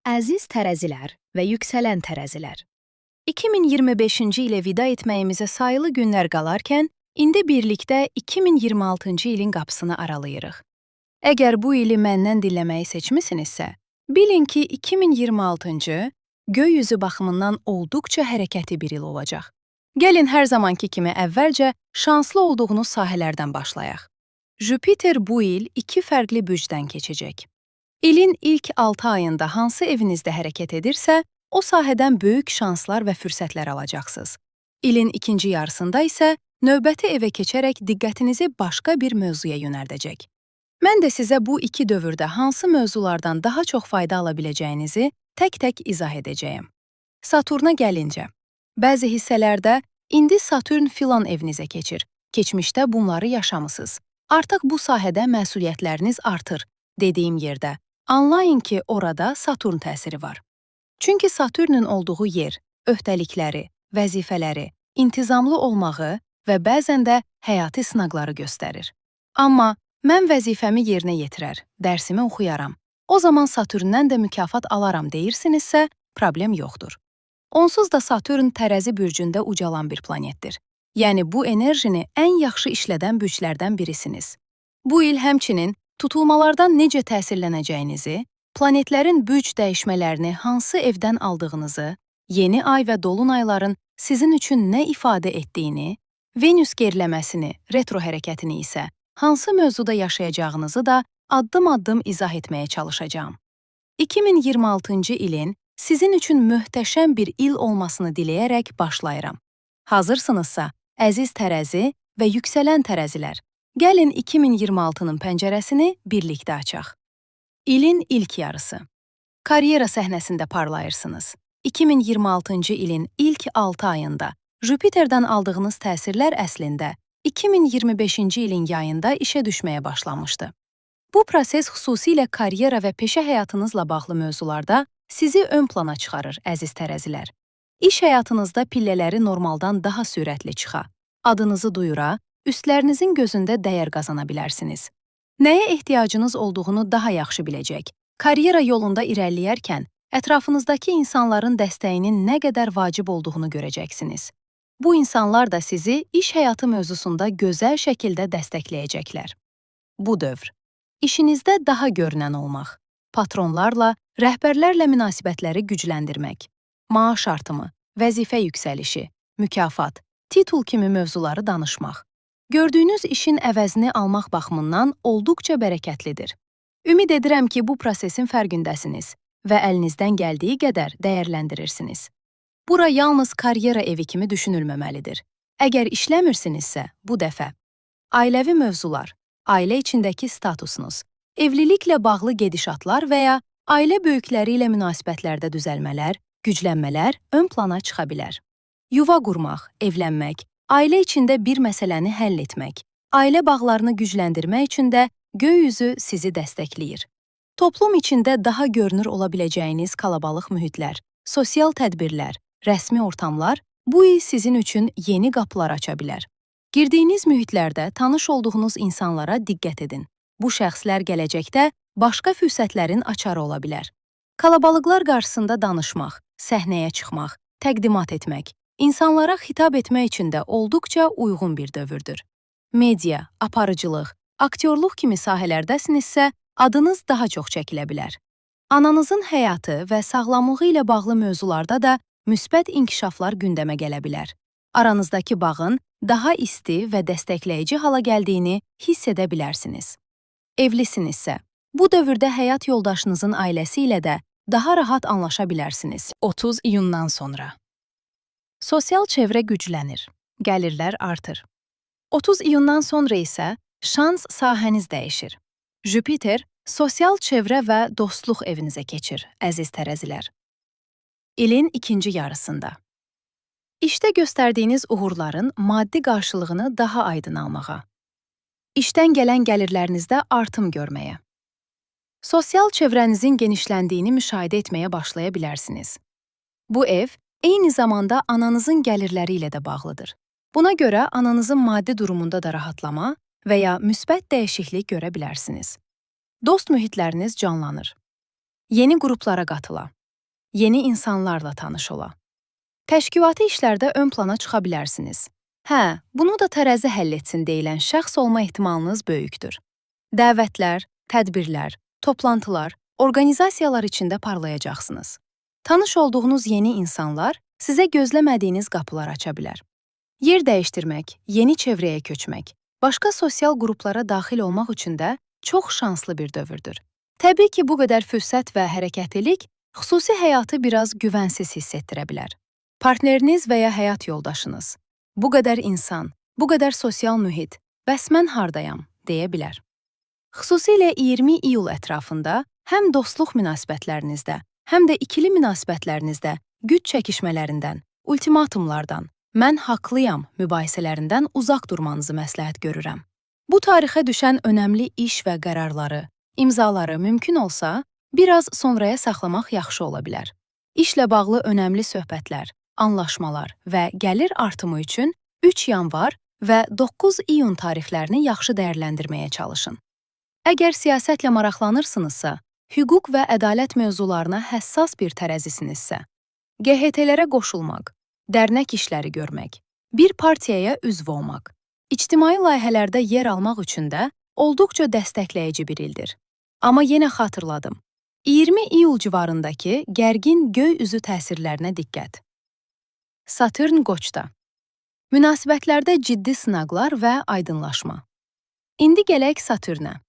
Əziz tərəzilər və yüksələn tərəzilər. 2025-ci ilə vida etməyimizə sayılı günlər qalarkən, indi birlikdə 2026-cı ilin qapısını aralayırıq. Əgər bu ili məndən dinləməyi seçmisinizsə, bilin ki 2026-cı göy üzü baxımından olduqca hərəkəti bir il olacaq. Gəlin hər zamanki kimi əvvəlcə şanslı olduğunuz sahələrdən başlayaq. Jüpiter bu il 2 fərqli bücdən keçəcək. İlin ilk 6 ayında hansı evinizdə hərəkət edirsə, o sahədən böyük şanslar və fürsətlər alacaqsınız. İlin ikinci yarısında isə növbəti evə keçərək diqqətinizi başqa bir mövzuya yönəldəcək. Mən də sizə bu iki dövrdə hansı mövzulardan daha çox fayda ala biləcəyinizi tək-tək izah edəcəyim. Saturna gəlincə, bəzi hissələrdə indi Saturn filan evinizə keçir. Keçmişdə bunları yaşamısınız. Artıq bu sahədə məsuliyyətləriniz artır, dediyim yerdə. Anlayın ki, orada Saturn təsiri var. Çünki Saturnun olduğu yer, öhdəlikləri, vəzifələri, intizamlı olmağı və bəzən də həyati sınaqları göstərir. Amma mən vəzifəmi yerinə yetirər, dərsimi oxuyaram. O zaman Saturndən də mükafat alaram deyirsinizsə, problem yoxdur. Onsuz da Saturn tərəzi bürcündə ucalan bir planetdir. Yəni bu enerjini ən yaxşı işlədən bürclərdən birisiniz. Bu il həmçinin tutulmalardan necə təsirlənəcəyinizi, planetlərin bürc dəyişmələrini hansı evdən aldığınızı, yeni ay və dolunayların sizin üçün nə ifadə etdiyini, Venüs geriləməsini, retro hərəkətini isə hansı mövzuda yaşayacağınızı da addım-addım izah etməyə çalışacağam. 2026-cı ilin sizin üçün möhtəşəm bir il olmasını diləyərək başlayıram. Hazırsınızsa, əziz tərəzi və yüksələn tərəzilər, gəlin 2026-nın pəncərəsini birlikdə açaq. İlin ilk yarısı. Karyera səhnəsində parlayırsınız. 2026-cı ilin ilk 6 ayında Jüpiterdən aldığınız təsirlər əslində 2025-ci ilin yayında işə düşməyə başlamışdı. Bu proses xüsusilə karyera və peşə həyatınızla bağlı mövzularda sizi ön plana çıxarır, əziz tərəzilər. İş həyatınızda pillələri normaldan daha sürətli çıxa, adınızı duyura, üstlərinizin gözündə dəyər qazana bilərsiniz. Nəyə ehtiyacınız olduğunu daha yaxşı biləcək. Karyera yolunda irəliləyərkən ətrafınızdakı insanların dəstəyinin nə qədər vacib olduğunu görəcəksiniz. Bu insanlar da sizi iş həyatı mövzusunda gözəl şəkildə dəstəkləyəcəklər. Bu dövr. İşinizdə daha görünən olmaq, patronlarla, rəhbərlərlə münasibətləri gücləndirmək, maaş artımı, vəzifə yüksəlişi, mükafat, titul kimi mövzuları danışmaq. Gördüyünüz işin əvəzini almaq baxımından olduqca bərəkətlidir. Ümid edirəm ki, bu prosesin fərqindəsiniz və əlinizdən gəldiyi qədər dəyərləndirirsiniz. Bura yalnız karyera evi kimi düşünülməməlidir. Əgər işləmirsinizsə, bu dəfə ailəvi mövzular, ailə içindəki statusunuz, evliliklə bağlı gedişatlar və ya ailə böyükləri ilə münasibətlərdə düzəlmələr, güclənmələr ön plana çıxa bilər. Yuva qurmaq, evlənmək, ailə içində bir məsələni həll etmək, ailə bağlarını gücləndirmək üçün də göy üzü sizi dəstəkləyir. Toplum içində daha görünür ola biləcəyiniz kalabalıq mühitlər, sosial tədbirlər, rəsmi ortamlar bu il sizin üçün yeni qapılar aça bilər. Girdiyiniz mühitlərdə tanış olduğunuz insanlara diqqət edin. Bu şəxslər gələcəkdə başqa fürsətlərin açarı ola bilər. Kalabalıqlar qarşısında danışmaq, səhnəyə çıxmaq, təqdimat etmək, insanlara xitab etmək üçün də olduqca uyğun bir dövrdür. Media, aparıcılıq, aktyorluq kimi sahələrdəsinizsə, adınız daha çox çəkilə bilər. Ananızın həyatı və sağlamlığı ilə bağlı mövzularda da müsbət inkişaflar gündəmə gələ bilər. Aranızdakı bağın daha isti və dəstəkləyici hala gəldiyini hiss edə bilərsiniz. Evlisinizsə, bu dövrdə həyat yoldaşınızın ailəsi ilə də daha rahat anlaşa bilərsiniz. 30 iyundan sonra. Sosial çevrə güclənir, gəlirlər artır. 30 iyundan sonra isə şans sahəniz dəyişir. Jüpiter sosial çevrə və dostluq evinizə keçir, əziz tərəzilər. İlin ikinci yarısında. İşdə göstərdiyiniz uğurların maddi qarşılığını daha aydın almağa. İşdən gələn gəlirlərinizdə artım görməyə. Sosial çevrənizin genişləndiyini müşahidə etməyə başlaya bilərsiniz. Bu ev eyni zamanda ananızın gəlirləri ilə də bağlıdır. Buna görə ananızın maddi durumunda da rahatlama və ya müsbət dəyişiklik görə bilərsiniz. Dost mühitləriniz canlanır. Yeni qruplara qatıla, yeni insanlarla tanış ola. Təşkilati işlərdə ön plana çıxa bilərsiniz. Hə, bunu da tərəzi həll etsin deyilən şəxs olma ehtimalınız böyükdür. Dəvətlər, tədbirlər, toplantılar, orqanizasiyalar içində parlayacaqsınız. Tanış olduğunuz yeni insanlar sizə gözləmədiyiniz qapılar aça bilər. Yer dəyişdirmək, yeni çevrəyə köçmək, başqa sosial qruplara daxil olmaq üçün də çox şanslı bir dövrdür. Təbii ki, bu qədər fürsət və hərəkətlilik xüsusi həyatı biraz güvənsiz hiss etdirə bilər. Partneriniz və ya həyat yoldaşınız, bu qədər insan, bu qədər sosial mühit, bəs mən hardayam, deyə bilər. Xüsusilə 20 iyul ətrafında həm dostluq münasibətlərinizdə, həm də ikili münasibətlərinizdə güc çəkişmələrindən, ultimatumlardan, mən haqlıyam mübahisələrindən uzaq durmanızı məsləhət görürəm. Bu tarixə düşən önəmli iş və qərarları, imzaları mümkün olsa, biraz sonraya saxlamaq yaxşı ola bilər. İşlə bağlı önəmli söhbətlər, anlaşmalar və gəlir artımı üçün 3 yanvar və 9 iyun tarixlərini yaxşı dəyərləndirməyə çalışın. Əgər siyasətlə maraqlanırsınızsa, hüquq və ədalət mövzularına həssas bir tərəzisinizsə, QHT-lərə qoşulmaq, dərnək işləri görmək, bir partiyaya üzv olmaq, ictimai layihələrdə yer almaq üçün də olduqca dəstəkləyici bir ildir. Amma yenə xatırladım. 20 iyul civarındakı gərgin göy üzü təsirlərinə diqqət. Saturn Qoçda. Münasibətlərdə ciddi sınaqlar və aydınlaşma. İndi gələk Satürnə.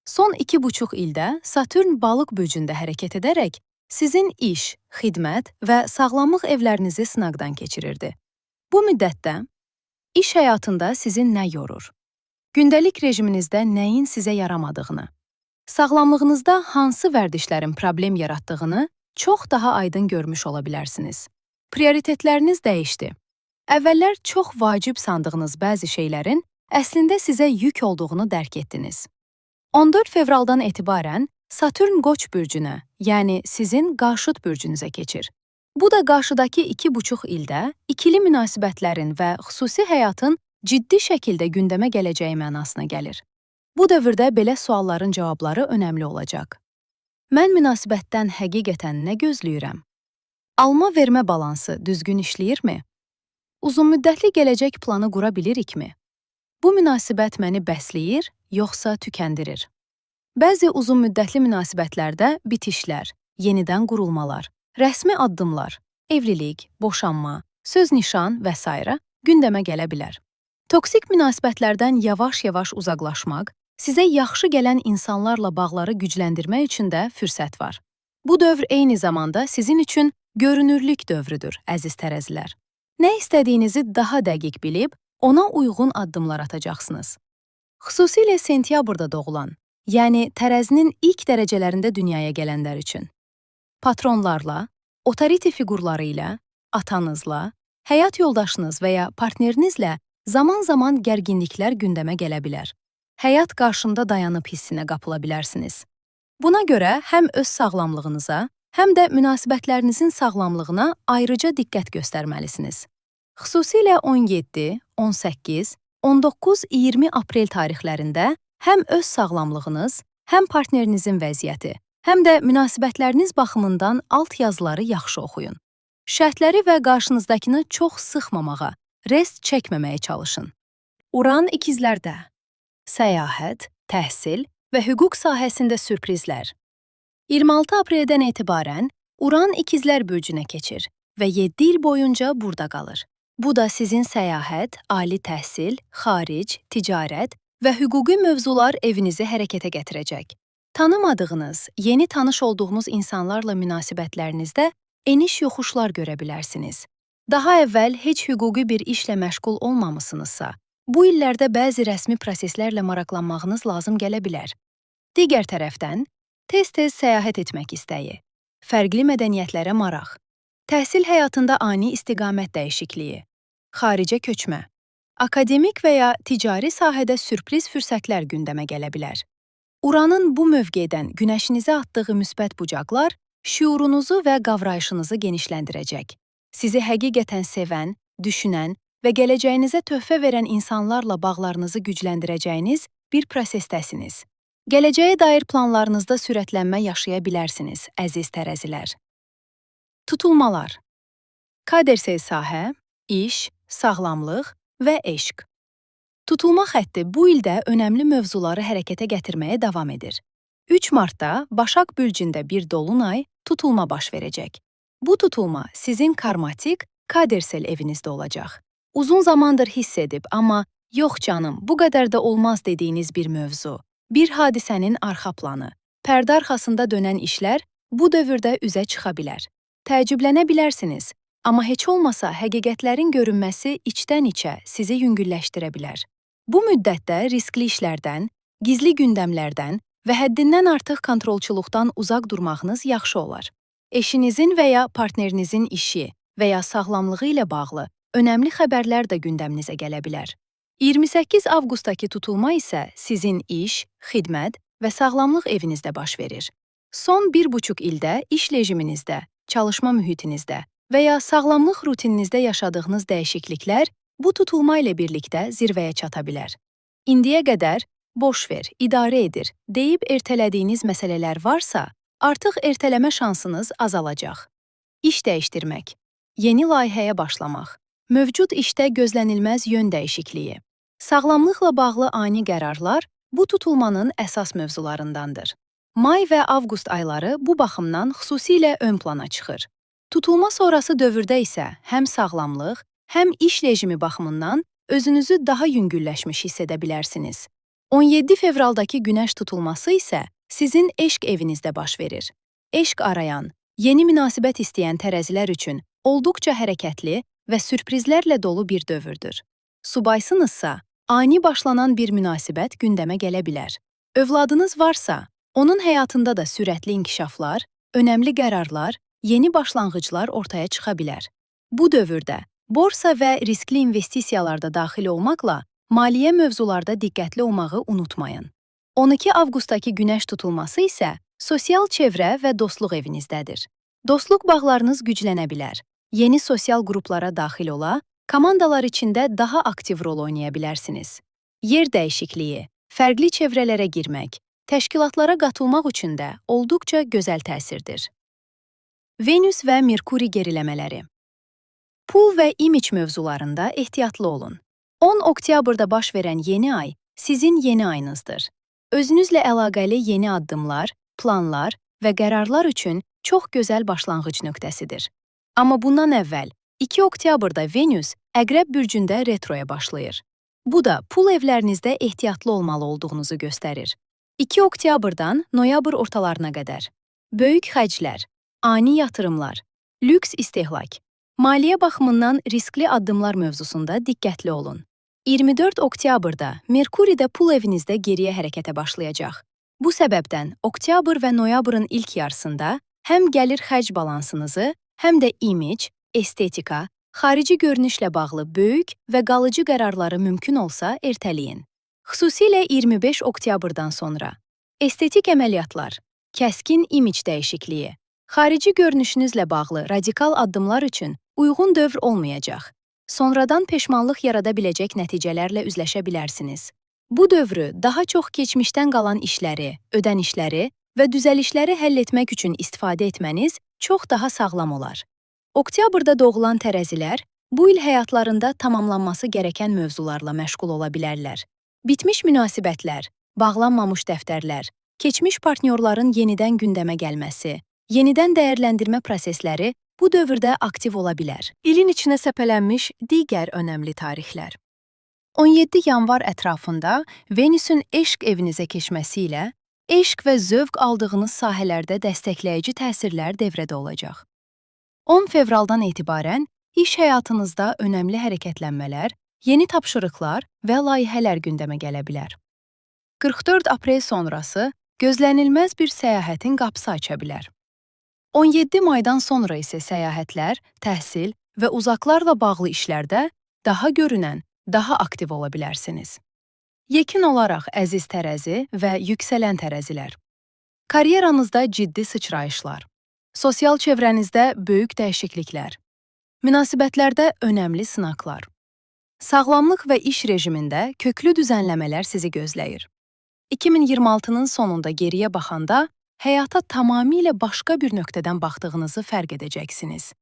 Son 2,5 ildə Saturn balıq bürcündə hərəkət edərək sizin iş, xidmət və sağlamlıq evlərinizi sınaqdan keçirirdi. Bu müddətdə iş həyatında sizin nə yorur? Gündəlik rejiminizdə nəyin sizə yaramadığını, sağlamlığınızda hansı vərdişlərin problem yaratdığını çox daha aydın görmüş ola bilərsiniz. Prioritetləriniz dəyişdi. Əvvəllər çox vacib sandığınız bəzi şeylərin əslində sizə yük olduğunu dərk etdiniz. 14 fevraldan etibarən Saturn Qoç bürcünə, yəni sizin qarşıt bürcünüzə keçir. Bu da qarşıdakı 2,5 ildə ikili münasibətlərin və xüsusi həyatın ciddi şəkildə gündəmə gələcəyi mənasına gəlir. Bu dövrdə belə sualların cavabları önəmli olacaq. Mən münasibətdən həqiqətən nə gözləyirəm? Alma-vermə balansı düzgün işləyirmi? Uzunmüddətli gələcək planı qura bilirikmi? Bu münasibət məni bəsləyir, yoxsa tükəndirir? Bəzi uzunmüddətli münasibətlərdə bitişlər, yenidən qurulmalar, rəsmi addımlar, evlilik, boşanma, söz nişan və s. gündəmə gələ bilər. Toksik münasibətlərdən yavaş-yavaş uzaqlaşmaq, sizə yaxşı gələn insanlarla bağları gücləndirmək üçün də fürsət var. Bu dövr eyni zamanda sizin üçün görünürlük dövrüdür, əziz tərəzilər. Nə istədiyinizi daha dəqiq bilib, ona uyğun addımlar atacaqsınız. Xüsusilə sentyabrda doğulan, yəni tərəzinin ilk dərəcələrində dünyaya gələnlər üçün. Patronlarla, otorite fiqurları ilə, atanızla, həyat yoldaşınız və ya partnerinizlə zaman-zaman gərginliklər gündəmə gələ bilər. Həyat qarşında dayanıb hissinə qapıla bilərsiniz. Buna görə həm öz sağlamlığınıza, həm də münasibətlərinizin sağlamlığına ayrıca diqqət göstərməlisiniz. Xüsusilə 17, 18, 19, 20 aprel tarixlərində həm öz sağlamlığınız, həm partnerinizin vəziyyəti, həm də münasibətləriniz baxımından alt yazıları yaxşı oxuyun. Şərtləri və qarşınızdakını çox sıxmamağa, rest çəkməməyə çalışın. Uran ikizlərdə. Səyahət, təhsil və hüquq sahəsində sürprizlər. 26 apreldən etibarən Uran ikizlər bürcünə keçir və 7 il boyunca burada qalır. Bu da sizin səyahət, ali təhsil, xaric, ticarət və hüquqi mövzular evinizi hərəkətə gətirəcək. Tanımadığınız, yeni tanış olduğunuz insanlarla münasibətlərinizdə eniş-yoxuşlar görə bilərsiniz. Daha əvvəl heç hüquqi bir işlə məşğul olmamısınızsa, bu illərdə bəzi rəsmi proseslərlə maraqlanmağınız lazım gələ bilər. Digər tərəfdən, tez-tez səyahət etmək istəyi, fərqli mədəniyyətlərə maraq, təhsil həyatında ani istiqamət dəyişikliyi, xaricə köçmə, akademik və ya ticari sahədə sürpriz fürsətlər gündəmə gələ bilər. Uranın bu mövqedən günəşinizə atdığı müsbət bucaqlar şüurunuzu və qavrayışınızı genişləndirəcək. Sizi həqiqətən sevən, düşünən və gələcəyinizə töhfə verən insanlarla bağlarınızı gücləndirəcəyiniz bir prosesdəsiniz. Gələcəyə dair planlarınızda sürətlənmə yaşaya bilərsiniz, əziz tərəzilər. Tutulmalar. Kadersel sahə, iş, sağlamlıq və eşq. Tutulma xətti bu ildə önəmli mövzuları hərəkətə gətirməyə davam edir. 3 martda Başaq Bürcündə bir dolunay tutulma baş verəcək. Bu tutulma sizin karmatik, kadersel evinizdə olacaq. Uzun zamandır hiss edib, amma yox canım, bu qədər də olmaz dediyiniz bir mövzu, bir hadisənin arxa planı, pərdə arxasında dönən işlər bu dövrdə üzə çıxa bilər. Təəccüblənə bilərsiniz, amma heç olmasa həqiqətlərin görünməsi içdən-içə sizi yüngülləşdirə bilər. Bu müddətdə riskli işlərdən, gizli gündəmlərdən və həddindən artıq kontrolçuluqdan uzaq durmağınız yaxşı olar. Eşinizin və ya partnerinizin işi və ya sağlamlığı ilə bağlı önəmli xəbərlər də gündəminizə gələ bilər. 28 avqustdakı tutulma isə sizin iş, xidmət və sağlamlıq evinizdə baş verir. Son 1,5 ildə iş rejiminizdə, çalışma mühitinizdə və ya sağlamlıq rutininizdə yaşadığınız dəyişikliklər bu tutulma ilə birlikdə zirvəyə çata bilər. İndiyə qədər boş ver, idarə edir deyib ertələdiyiniz məsələlər varsa, artıq ertələmə şansınız azalacaq. İş dəyişdirmək, yeni layihəyə başlamaq, mövcud işdə gözlənilməz yön dəyişikliyi. Sağlamlıqla bağlı ani qərarlar bu tutulmanın əsas mövzularındandır. May və avqust ayları bu baxımdan xüsusilə ön plana çıxır. Tutulma sonrası dövrdə isə həm sağlamlıq, həm iş rejimi baxımından özünüzü daha yüngülləşmiş hiss edə bilərsiniz. 17 fevraldakı günəş tutulması isə sizin eşq evinizdə baş verir. Eşq arayan, yeni münasibət istəyən tərəzilər üçün olduqca hərəkətli və sürprizlərlə dolu bir dövrdür. Subaysınızsa, ani başlanan bir münasibət gündəmə gələ bilər. Övladınız varsa, onun həyatında da sürətli inkişaflar, önəmli qərarlar, yeni başlanğıclar ortaya çıxa bilər. Bu dövrdə borsa və riskli investisiyalarda daxil olmaqla maliyyə mövzularda diqqətli olmağı unutmayın. 12 avqustdakı günəş tutulması isə sosial çevrə və dostluq evinizdədir. Dostluq bağlarınız güclənə bilər. Yeni sosial qruplara daxil ola, komandalar içində daha aktiv rol oynaya bilərsiniz. Yer dəyişikliyi, fərqli çevrələrə girmək, təşkilatlara qatılmaq üçün də olduqca gözəl təsirdir. Venüs və Merkuri geriləmələri. Pul və imic mövzularında ehtiyatlı olun. 10 oktyabrda baş verən yeni ay sizin yeni ayınızdır. Özünüzlə əlaqəli yeni addımlar, planlar və qərarlar üçün çox gözəl başlanğıc nöqtəsidir. Amma bundan əvvəl 2 oktyabrda Venüs Əqrəb bürcündə retroya başlayır. Bu da pul evlərinizdə ehtiyatlı olmalı olduğunuzu göstərir. 2 oktyabrdan noyabr ortalarına qədər. Böyük xərclər, ani yatırımlar, lüks istehlak, maliyyə baxımından riskli addımlar mövzusunda diqqətli olun. 24 oktyabrda Merkuridə pul evinizdə geriyə hərəkətə başlayacaq. Bu səbəbdən oktyabr və noyabrın ilk yarısında həm gəlir-xərc balansınızı, həm də imic, estetika, xarici görünüşlə bağlı böyük və qalıcı qərarları mümkün olsa ertələyin. Xüsusilə 25 oktyabrdan sonra estetik əməliyyatlar, kəskin imic dəyişikliyi, xarici görünüşünüzlə bağlı radikal addımlar üçün uyğun dövr olmayacaq. Sonradan peşmanlıq yarada biləcək nəticələrlə üzləşə bilərsiniz. Bu dövrü daha çox keçmişdən qalan işləri, ödənişləri və düzəlişləri həll etmək üçün istifadə etməniz çox daha sağlam olar. Oktyabrda doğulan tərəzilər bu il həyatlarında tamamlanması gərəkən mövzularla məşğul ola bilərlər. Bitmiş münasibətlər, bağlanmamış dəftərlər, keçmiş partnyorların yenidən gündəmə gəlməsi, yenidən dəyərləndirmə prosesləri bu dövrdə aktiv ola bilər. İlin içinə səpələnmiş digər önəmli tarixlər. 17 yanvar ətrafında Venüsün eşq evinizə keçməsi ilə eşq və zövq aldığınız sahələrdə dəstəkləyici təsirlər devrədə olacaq. 10 fevraldan etibarən iş həyatınızda önəmli hərəkətlənmələr, yeni tapşırıqlar və layihələr gündəmə gələ bilər. 44 aprel sonrası gözlənilməz bir səyahətin qapısı aça bilər. 17 maydan sonra isə səyahətlər, təhsil və uzaqlarla bağlı işlərdə daha görünən, daha aktiv ola bilərsiniz. Yekun olaraq əziz tərəzi və yüksələn tərəzilər. Karyeranızda ciddi sıçrayışlar, sosial çevrənizdə böyük dəyişikliklər, münasibətlərdə önəmli sınaqlar, sağlamlıq və iş rejimində köklü düzənləmələr sizi gözləyir. 2026-nın sonunda geriyə baxanda həyata tamamilə başqa bir nöqtədən baxdığınızı fərq edəcəksiniz.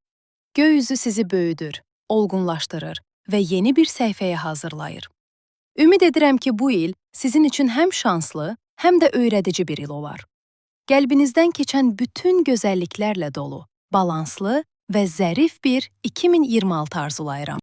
Göy üzü sizi böyüdür, olğunlaşdırır və yeni bir səhifəyə hazırlayır. Ümid edirəm ki, bu il sizin üçün həm şanslı, həm də öyrədici bir il olar. Qəlbinizdən keçən bütün gözəlliklərlə dolu, balanslı və zərif bir 2026 arzulayıram.